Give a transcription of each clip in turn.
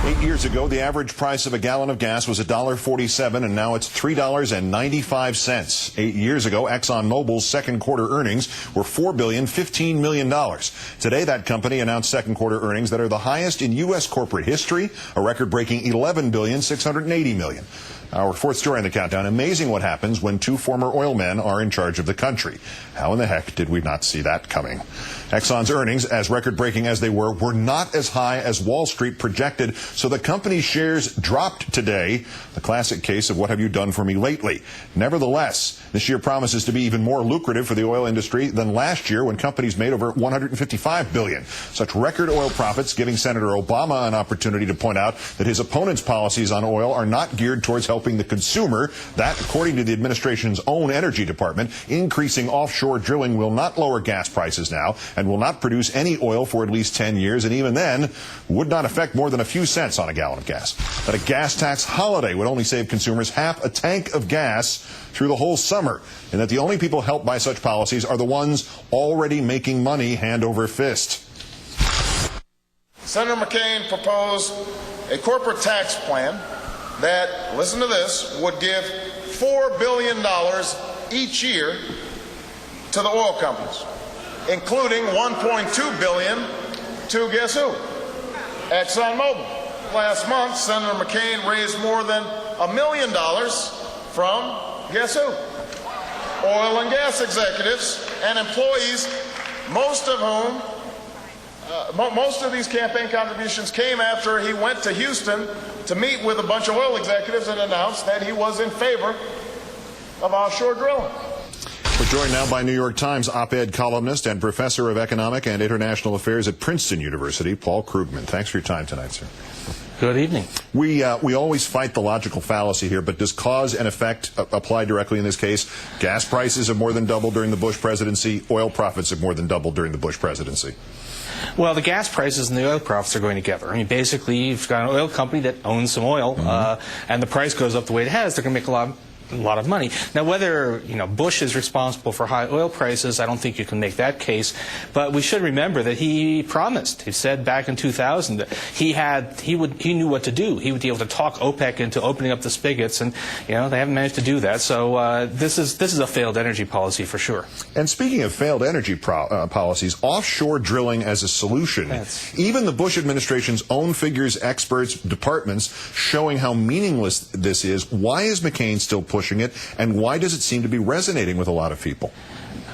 8 years ago, the average price of a gallon of gas was $1.47, and now it's $3.95. 8 years ago, ExxonMobil's second quarter earnings were $4.015 billion. Today, that company announced second quarter earnings that are the highest in U.S. corporate history, a record-breaking $11.680 billion. Our fourth story on the countdown. Amazing what happens when two former oil men are in charge of the country. How in the heck did we not see that coming? Exxon's earnings, as record-breaking as they were not as high as Wall Street projected, so the company's shares dropped today. The classic case of what have you done for me lately? Nevertheless, this year promises to be even more lucrative for the oil industry than last year when companies made over $155 billion. Such record oil profits giving Senator Obama an opportunity to point out that his opponent's policies on oil are not geared towards helping the consumer. That, according to the administration's own Energy Department, increasing offshore drilling will not lower gas prices now and will not produce any oil for at least 10 years, and even then would not affect more than a few cents on a gallon of gas. That a gas tax holiday would only save consumers half a tank of gas through the whole summer, and that the only people helped by such policies are the ones already making money hand over fist. Senator McCain proposed a corporate tax plan that, listen to this, would give $4 billion each year to the oil companies, including $1.2 billion to guess who? ExxonMobil. Last month, Senator McCain raised more than $1 million from guess who? Oil and gas executives and employees, most of whom most of these campaign contributions came after he went to Houston to meet with a bunch of oil executives and announced that he was in favor of offshore drilling. We're joined now by New York Times op-ed columnist and professor of economic and international affairs at Princeton University, Paul Krugman. Thanks for your time tonight, sir. Good evening. We always fight the logical fallacy here, but does cause and effect apply directly in this case? Gas prices have more than doubled during the Bush presidency. Oil profits have more than doubled during the Bush presidency. Well, the gas prices and the oil profits are going together. I mean, basically, you've got an oil company that owns some oil, and the price goes up the way it has. They're going to make a lot of money. Now, whether Bush is responsible for high oil prices, I don't think you can make that case. But we should remember that he promised. He said back in 2000 that he knew what to do. He would be able to talk OPEC into opening up the spigots, and they haven't managed to do that. So this is a failed energy policy for sure. And speaking of failed energy policies, offshore drilling as a solution. Even the Bush administration's own figures, experts, departments showing how meaningless this is. Why is McCain still pushing it, and why does it seem to be resonating with a lot of people?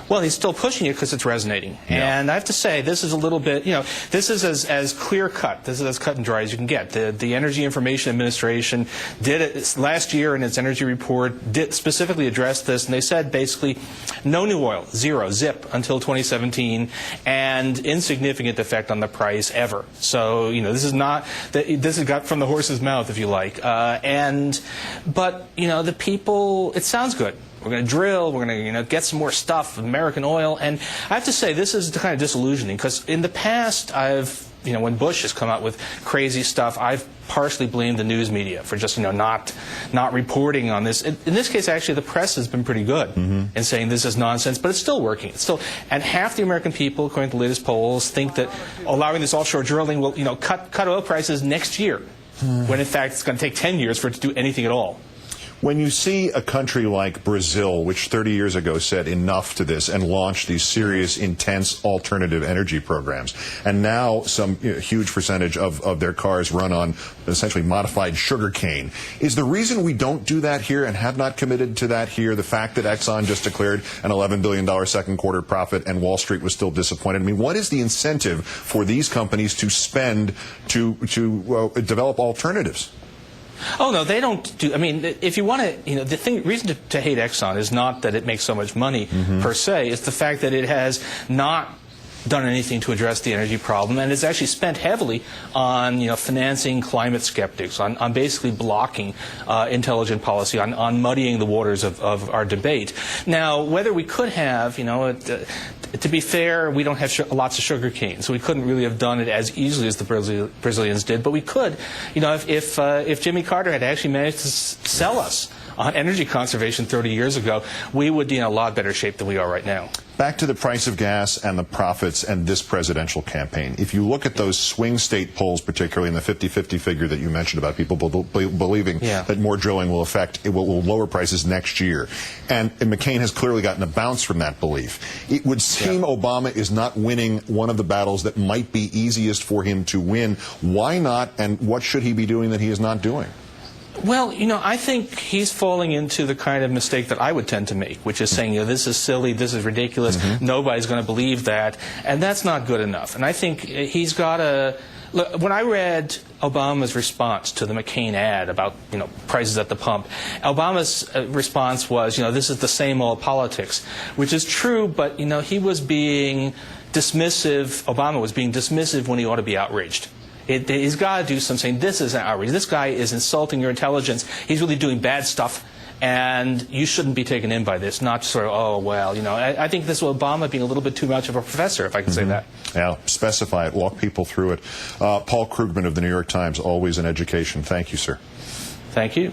Well, he's still pushing it because it's resonating. Yeah. And I have to say, this is a little bit, this is as clear-cut, this is as cut and dry as you can get. The Energy Information Administration did it last year in its energy report, specifically addressed this, and they said basically no new oil, zero, zip, until 2017, and insignificant effect on the price ever. So, this is not, this is got from the horse's mouth, if you like. But, the people, it sounds good. We're going to drill, we're going to get some more stuff, American oil. And I have to say, this is kind of disillusioning, because in the past, when Bush has come out with crazy stuff, I've partially blamed the news media for just, not reporting on this. In this case, actually, the press has been pretty good in saying this is nonsense, but it's still working. And half the American people, according to the latest polls, think that allowing this offshore drilling will, cut oil prices next year, when in fact it's going to take 10 years for it to do anything at all. When you see a country like Brazil, which 30 years ago said enough to this and launched these serious, intense alternative energy programs, and now some huge percentage of their cars run on essentially modified sugar cane, is the reason we don't do that here and have not committed to that here the fact that Exxon just declared an $11 billion second quarter profit and Wall Street was still disappointed? I mean, what is the incentive for these companies to spend to develop alternatives? Oh, no, they don't do, I mean, if you want to, the reason to hate Exxon is not that it makes so much money per se, it's the fact that it has not done anything to address the energy problem, and it's actually spent heavily on financing climate skeptics, on basically blocking intelligent policy, on muddying the waters of our debate. Now, whether we could have, to be fair, we don't have lots of sugar cane, so we couldn't really have done it as easily as the Brazilians did, but we could, if Jimmy Carter had actually managed to sell us on energy conservation 30 years ago, we would be in a lot better shape than we are right now. Back to the price of gas and the profits and this presidential campaign. If you look at those swing state polls, particularly in the 50-50 figure that you mentioned about people believing that more drilling will lower prices next year, and McCain has clearly gotten a bounce from that belief. It would seem Obama is not winning one of the battles that might be easiest for him to win. Why not, and what should he be doing that he is not doing? Well, I think he's falling into the kind of mistake that I would tend to make, which is saying, this is silly, this is ridiculous, nobody's going to believe that, and that's not good enough. And I think he's got to... Look, when I read Obama's response to the McCain ad about, prices at the pump, Obama's response was, this is the same old politics, which is true, but, he was being dismissive, Obama was being dismissive when he ought to be outraged. He's got to do something. This is an outrage. This guy is insulting your intelligence. He's really doing bad stuff, and you shouldn't be taken in by this, not sort of, oh, well, I think this is Obama being a little bit too much of a professor, if I can say that. Yeah, specify it, walk people through it. Paul Krugman of the New York Times, always an education. Thank you, sir. Thank you.